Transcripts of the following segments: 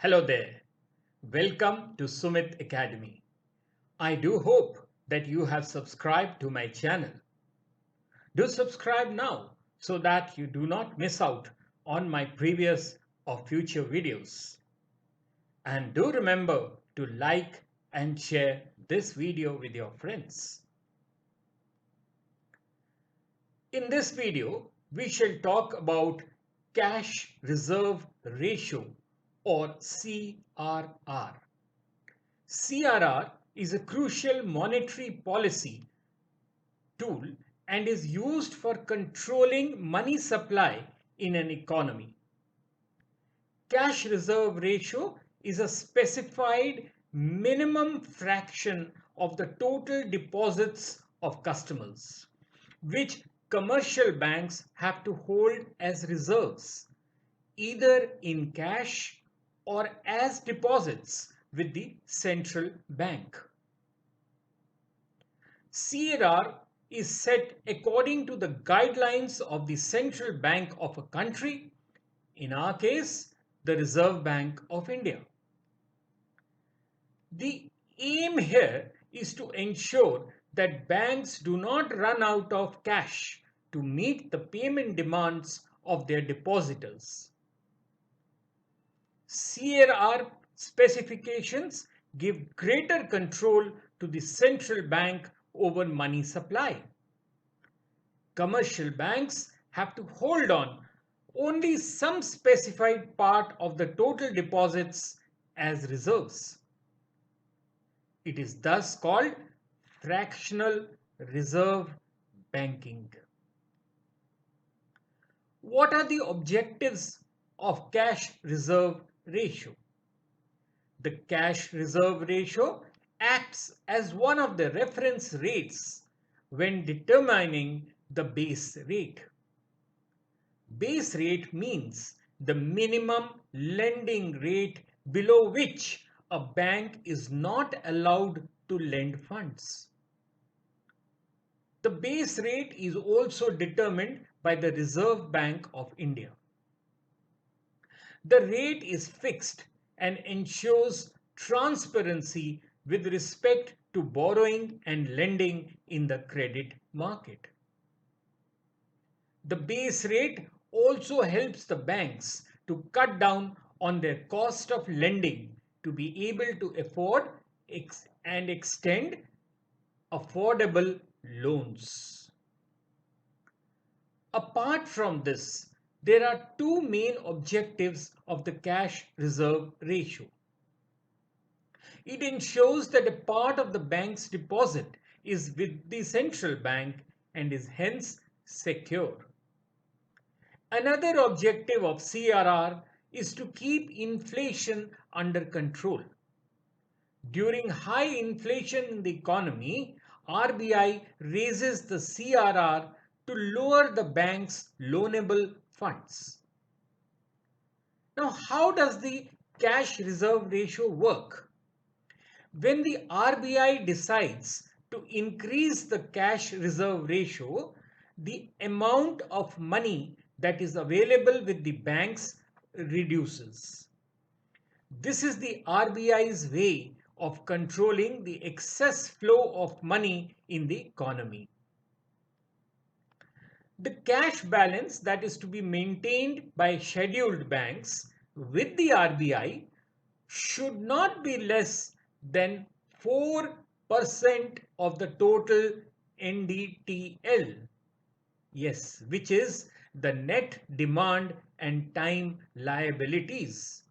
Hello there. Welcome to Sumit Academy. I do hope that you have subscribed to my channel. Do subscribe now so that you do not miss out on my previous or future videos. And do remember to like and share this video with your friends. In this video, we shall talk about cash reserve ratio or CRR. CRR is a crucial monetary policy tool and is used for controlling money supply in an economy. Cash reserve ratio is a specified minimum fraction of the total deposits of customers, which commercial banks have to hold as reserves, either in cash or as deposits with the central bank. CRR is set according to the guidelines of the central bank of a country, in our case, the Reserve Bank of India. The aim here is to ensure that banks do not run out of cash to meet the payment demands of their depositors. CRR specifications give greater control to the central bank over money supply. Commercial banks have to hold on only some specified part of the total deposits as reserves. It is thus called fractional reserve banking. What are the objectives of cash reserve ratio? The cash reserve ratio acts as one of the reference rates when determining the base rate. Base rate means the minimum lending rate below which a bank is not allowed to lend funds. The base rate is also determined by the Reserve Bank of India. The rate is fixed and ensures transparency with respect to borrowing and lending in the credit market. The base rate also helps the banks to cut down on their cost of lending to be able to afford and extend affordable loans. Apart from this, there are two main objectives of the cash reserve ratio. It ensures that a part of the bank's deposit is with the central bank and is hence secure. Another objective of CRR is to keep inflation under control. During high inflation in the economy, RBI raises the CRR to lower the bank's loanable funds. Now, how does the cash reserve ratio work? When the RBI decides to increase the cash reserve ratio, the amount of money that is available with the banks reduces. This is the RBI's way of controlling the excess flow of money in the economy. The cash balance that is to be maintained by scheduled banks with the RBI should not be less than 4% of the total NDTL. Yes, which is the net demand and time liabilities.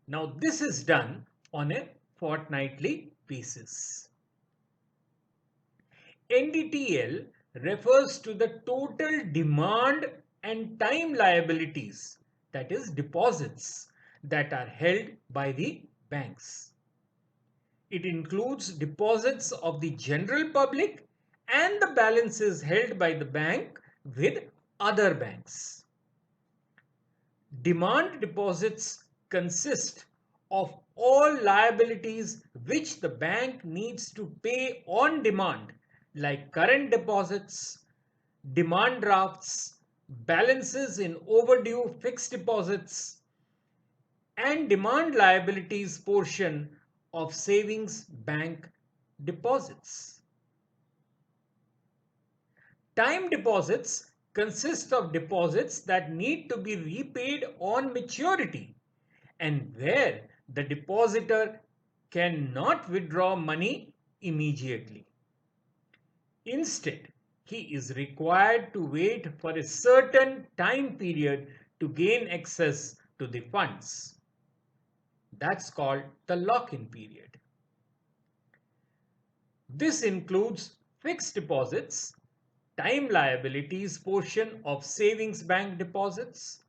Now, this is done on a fortnightly basis. NDTL refers to the total demand and time liabilities, that is, deposits that are held by the banks. It includes deposits of the general public and the balances held by the bank with other banks. Demand deposits consist of all liabilities which the bank needs to pay on demand, like current deposits, demand drafts, balances in overdue fixed deposits, and demand liabilities portion of savings bank deposits. Time deposits consist of deposits that need to be repaid on maturity and where the depositor cannot withdraw money immediately. Instead, he is required to wait for a certain time period to gain access to the funds. That's called the lock-in period. This includes fixed deposits, time liabilities portion of savings bank deposits,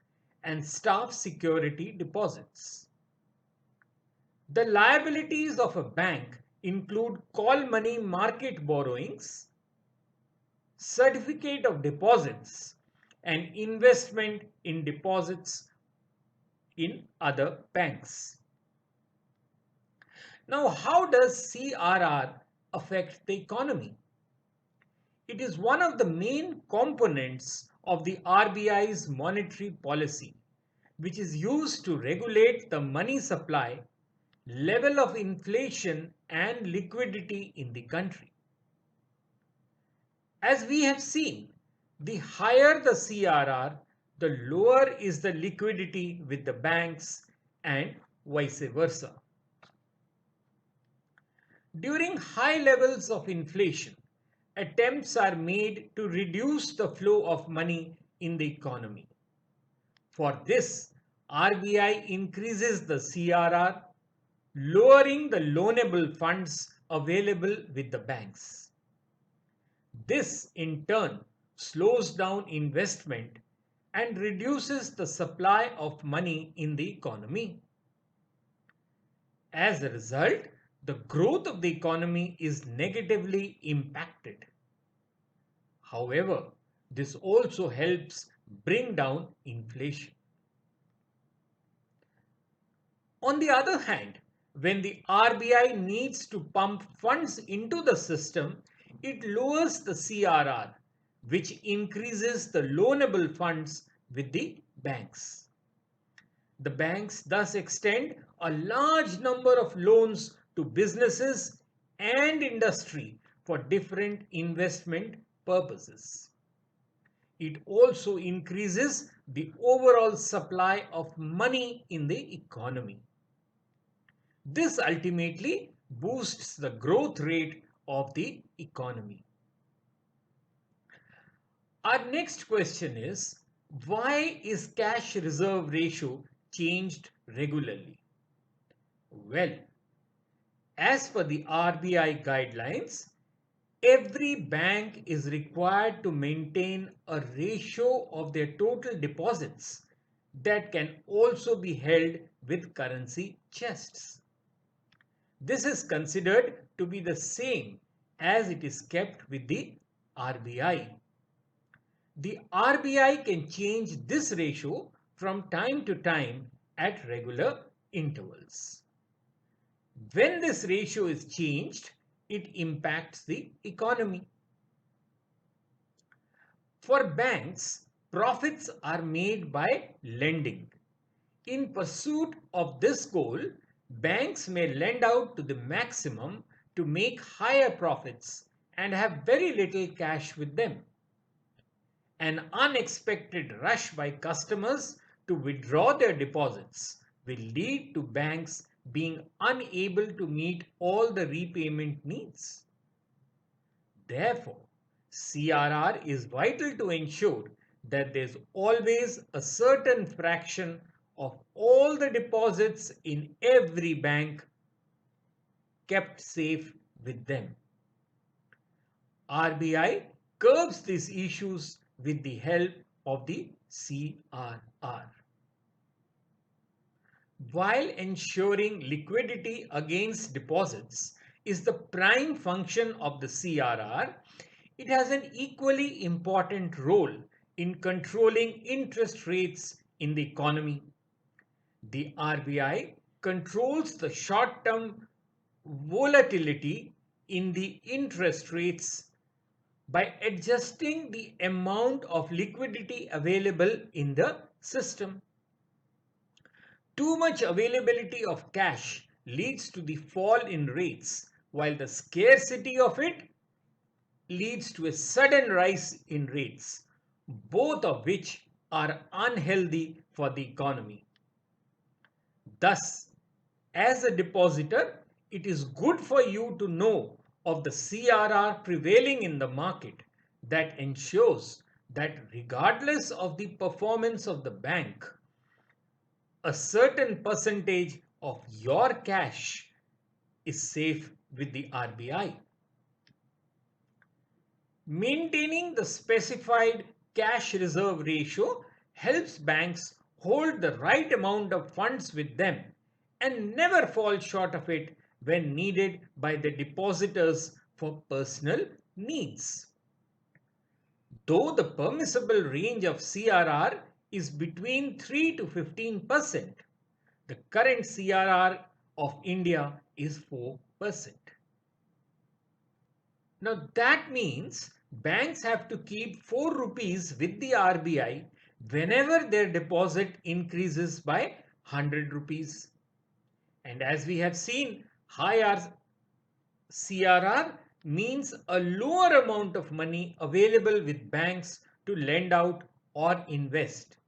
and staff security deposits. The liabilities of a bank include call money market borrowings, certificate of deposits, and investment in deposits in other banks. Now, how does CRR affect the economy? It is one of the main components of the RBI's monetary policy, which is used to regulate the money supply, level of inflation, and liquidity in the country. As we have seen, the higher the CRR, the lower is the liquidity with the banks and vice versa. During high levels of inflation, attempts are made to reduce the flow of money in the economy. For this, RBI increases the CRR, lowering the loanable funds available with the banks. This, in turn, slows down investment and reduces the supply of money in the economy. As a result, the growth of the economy is negatively impacted. However, this also helps bring down inflation. On the other hand, when the RBI needs to pump funds into the system, it lowers the CRR, which increases the loanable funds with the banks. The banks thus extend a large number of loans to businesses and industry for different investment purposes. It also increases the overall supply of money in the economy. This ultimately boosts the growth rate of the economy. Our next question is, why is cash reserve ratio changed regularly? Well, as per the RBI guidelines, every bank is required to maintain a ratio of their total deposits that can also be held with currency chests. This is considered to be the same as it is kept with the RBI. The RBI can change this ratio from time to time at regular intervals. When this ratio is changed, it impacts the economy. For banks, profits are made by lending. In pursuit of this goal, banks may lend out to the maximum to make higher profits and have very little cash with them. An unexpected rush by customers to withdraw their deposits will lead to banks being unable to meet all the repayment needs. Therefore, CRR is vital to ensure that there's always a certain fraction of all the deposits in every bank kept safe with them. RBI curbs these issues with the help of the CRR. While ensuring liquidity against deposits is the prime function of the CRR, it has an equally important role in controlling interest rates in the economy. The RBI controls the short-term volatility in the interest rates by adjusting the amount of liquidity available in the system. Too much availability of cash leads to the fall in rates, while the scarcity of it leads to a sudden rise in rates, both of which are unhealthy for the economy. Thus, as a depositor, it is good for you to know of the CRR prevailing in the market that ensures that regardless of the performance of the bank, a certain percentage of your cash is safe with the RBI. Maintaining the specified cash reserve ratio helps banks hold the right amount of funds with them and never fall short of it when needed by the depositors for personal needs. Though the permissible range of CRR is between 3 to 15%, the current CRR of India is 4%. Now that means banks have to keep 4 rupees with the RBI whenever their deposit increases by 100 rupees. And as we have seen, higher CRR means a lower amount of money available with banks to lend out or invest.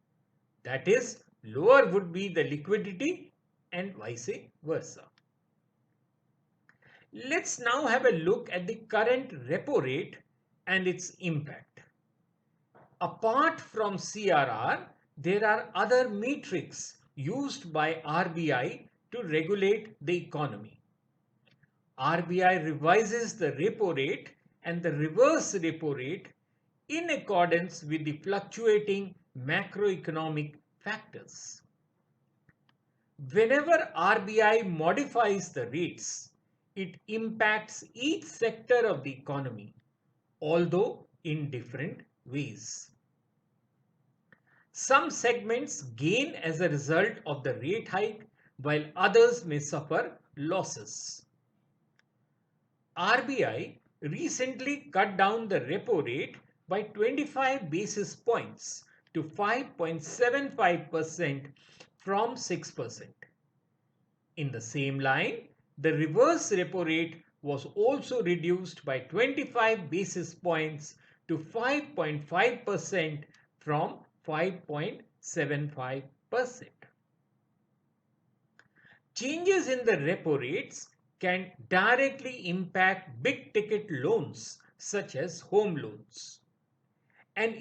That is, lower would be the liquidity and vice versa. Let's now have a look at the current repo rate and its impact. Apart from CRR, there are other metrics used by RBI to regulate the economy. RBI revises the repo rate and the reverse repo rate in accordance with the fluctuating macroeconomic factors. Whenever RBI modifies the rates, it impacts each sector of the economy, although in different ways. Some segments gain as a result of the rate hike, while others may suffer losses. RBI recently cut down the repo rate by 25 basis points to 5.75% from 6%. In the same line, the reverse repo rate was also reduced by 25 basis points to 5.5% from 5.75%. Changes in the repo rates can directly impact big ticket loans such as home loans. An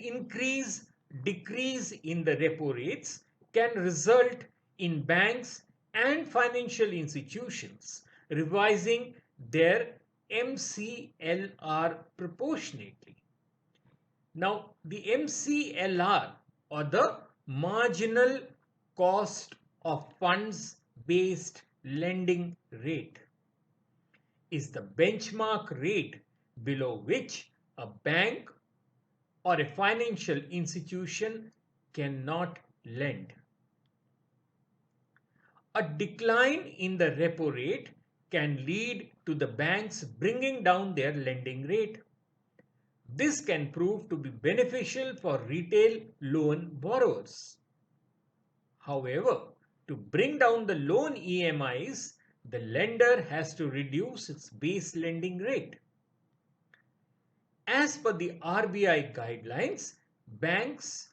decrease in the repo rates can result in banks and financial institutions revising their MCLR proportionately. Now, the MCLR, or the marginal cost of funds based lending rate, is the benchmark rate below which a bank or a financial institution cannot lend. A decline in the repo rate can lead to the banks bringing down their lending rate. This can prove to be beneficial for retail loan borrowers. However, to bring down the loan EMIs, the lender has to reduce its base lending rate. As per the RBI guidelines, banks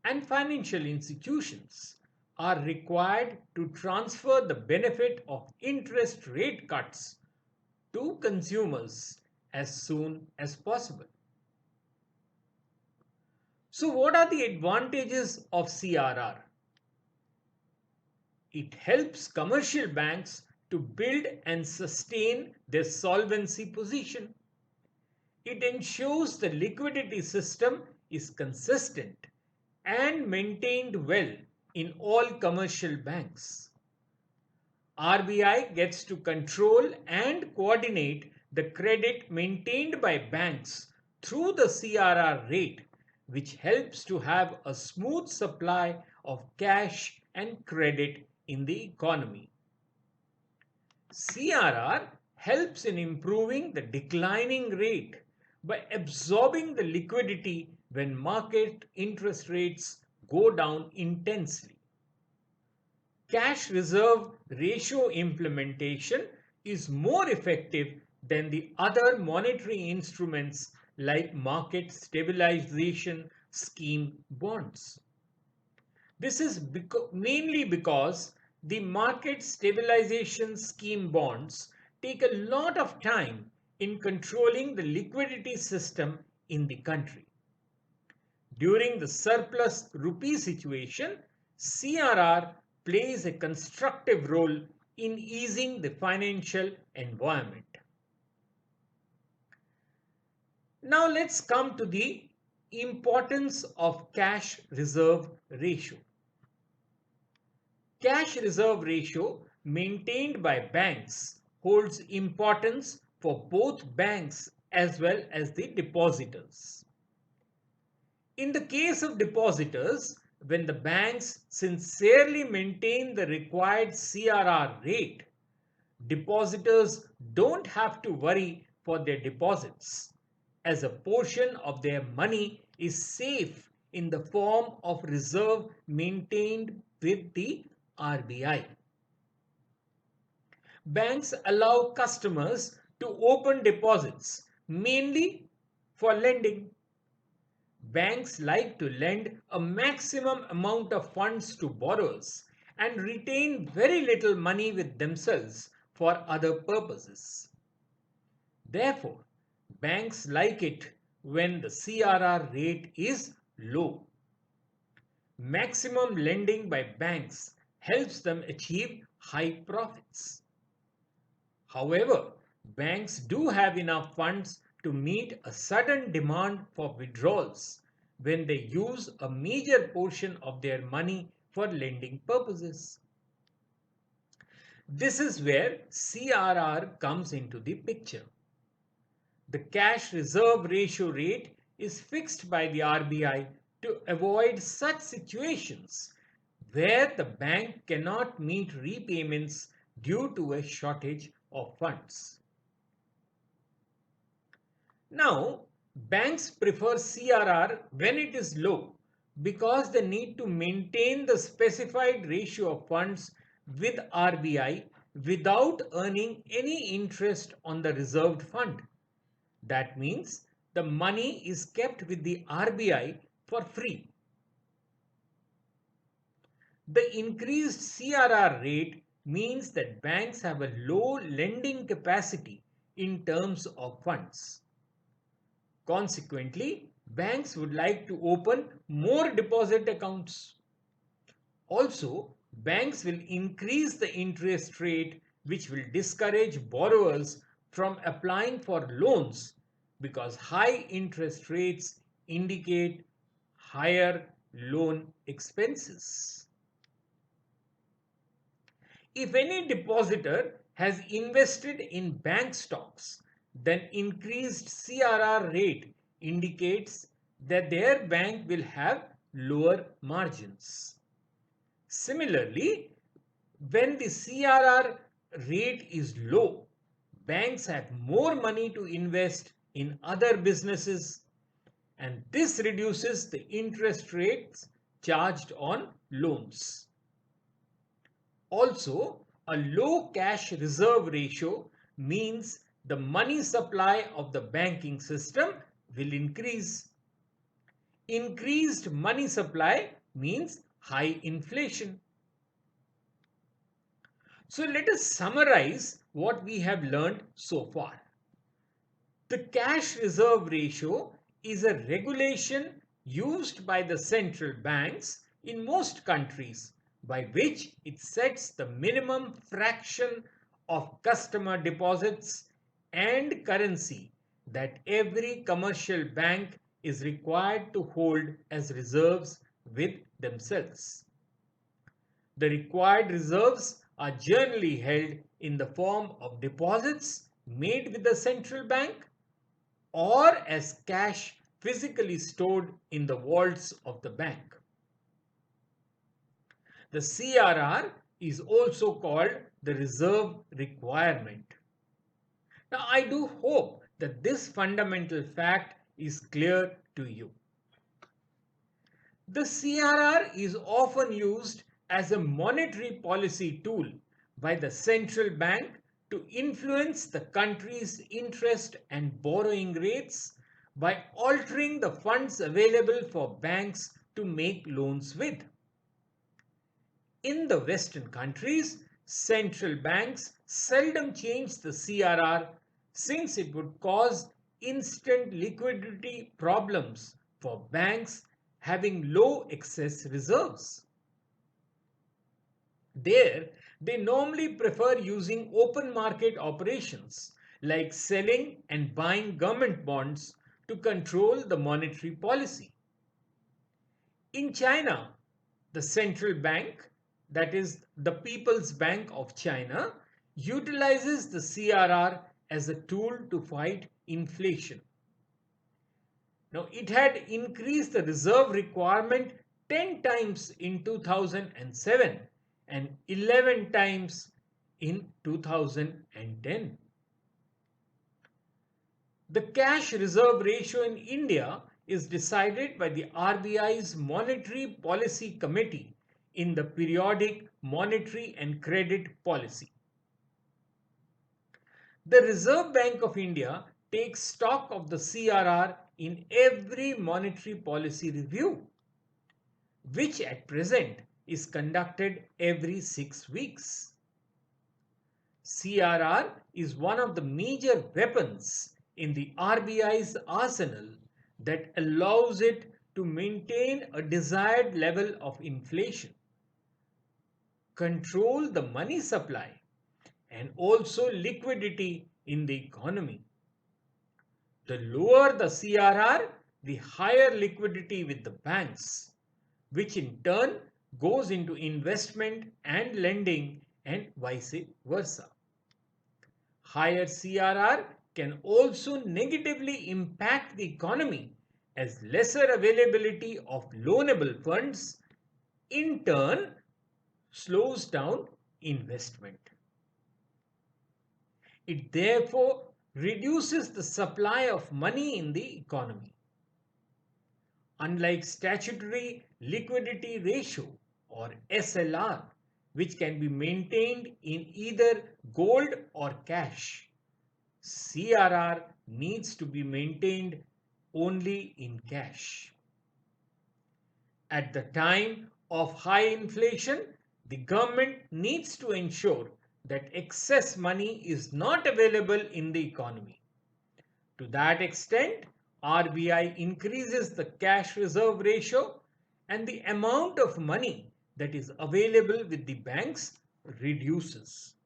and financial institutions are required to transfer the benefit of interest rate cuts to consumers as soon as possible. So, what are the advantages of CRR? It helps commercial banks to build and sustain their solvency position. It ensures the liquidity system is consistent and maintained well in all commercial banks. RBI gets to control and coordinate the credit maintained by banks through the CRR rate, which helps to have a smooth supply of cash and credit in the economy. CRR helps in improving the declining rate by absorbing the liquidity when market interest rates go down intensely. cash reserve ratio implementation is more effective than the other monetary instruments like market stabilization scheme bonds. This is mainly because the market stabilization scheme bonds take a lot of time in controlling the liquidity system in the country. During the surplus rupee situation, CRR plays a constructive role in easing the financial environment. Now let's come to the importance of cash reserve ratio. Cash reserve ratio maintained by banks holds importance for both banks as well as the depositors. In the case of depositors, when the banks sincerely maintain the required CRR rate, depositors don't have to worry for their deposits, as a portion of their money is safe in the form of reserve maintained with the RBI. Banks allow customers to open deposits mainly for lending. Banks like to lend a maximum amount of funds to borrowers and retain very little money with themselves for other purposes. Therefore, banks like it when the CRR rate is low. Maximum lending by banks helps them achieve high profits. However, banks do have enough funds to meet a sudden demand for withdrawals when they use a major portion of their money for lending purposes. This is where CRR comes into the picture. The cash reserve ratio rate is fixed by the RBI to avoid such situations where the bank cannot meet repayments due to a shortage of funds. Now, banks prefer CRR when it is low because they need to maintain the specified ratio of funds with RBI without earning any interest on the reserved fund. That means the money is kept with the RBI for free. The increased CRR rate means that banks have a low lending capacity in terms of funds. Consequently, banks would like to open more deposit accounts. Also, banks will increase the interest rate, which will discourage borrowers from applying for loans because high interest rates indicate higher loan expenses. If any depositor has invested in bank stocks, then increased CRR rate indicates that their bank will have lower margins. Similarly, when the CRR rate is low, banks have more money to invest in other businesses, and this reduces the interest rates charged on loans. Also, a low cash reserve ratio means the money supply of the banking system will increase. Increased money supply means high inflation. So let us summarize what we have learned so far. The cash reserve ratio is a regulation used by the central banks in most countries by which it sets the minimum fraction of customer deposits and currency that every commercial bank is required to hold as reserves with themselves. The required reserves are generally held in the form of deposits made with the central bank or as cash physically stored in the vaults of the bank. The CRR is also called the reserve requirement. Now, I do hope that this fundamental fact is clear to you. The CRR is often used as a monetary policy tool by the central bank to influence the country's interest and borrowing rates by altering the funds available for banks to make loans with. In the Western countries, central banks seldom change the CRR since it would cause instant liquidity problems for banks having low excess reserves. There, they normally prefer using open market operations like selling and buying government bonds to control the monetary policy. In China, the central bank, that is the People's Bank of China, utilizes the CRR as a tool to fight inflation. Now, it had increased the reserve requirement 10 times in 2007 and 11 times in 2010. The cash reserve ratio in India is decided by the RBI's Monetary Policy Committee in the periodic monetary and credit policy. The Reserve Bank of India takes stock of the CRR in every monetary policy review, which at present is conducted every 6 weeks. CRR is one of the major weapons in the RBI's arsenal that allows it to maintain a desired level of inflation, control the money supply, and also liquidity in the economy. The lower the CRR, the higher liquidity with the banks, which in turn goes into investment and lending and vice versa. Higher CRR can also negatively impact the economy as lesser availability of loanable funds in turn slows down investment. It therefore reduces the supply of money in the economy. Unlike statutory liquidity ratio or SLR, which can be maintained in either gold or cash, CRR needs to be maintained only in cash. At the time of high inflation, the government needs to ensure that excess money is not available in the economy. To that extent, RBI increases the cash reserve ratio and the amount of money that is available with the banks reduces.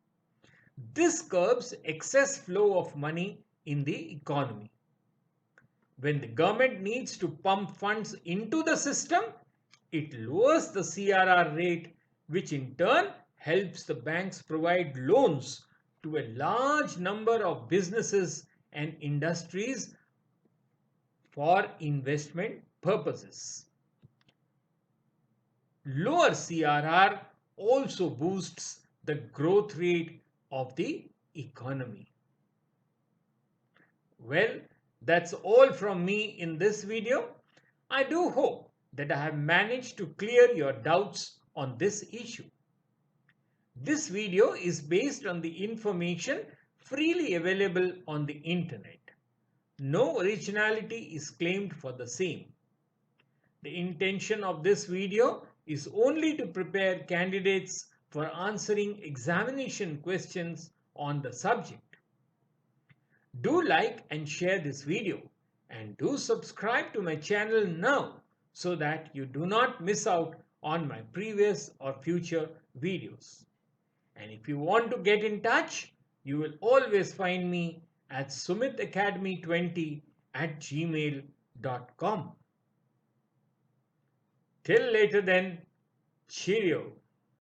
This curbs excess flow of money in the economy. When the government needs to pump funds into the system, it lowers the CRR rate, which in turn helps the banks provide loans to a large number of businesses and industries for investment purposes. Lower CRR also boosts the growth rate of the economy. Well, that's all from me in this video. I do hope that I have managed to clear your doubts on this issue. This video is based on the information freely available on the internet. No originality is claimed for the same. The intention of this video is only to prepare candidates for answering examination questions on the subject. Do like and share this video and do subscribe to my channel now so that you do not miss out on my previous or future videos. And if you want to get in touch, you will always find me at sumitacademy20@gmail.com. Till later then, cheerio.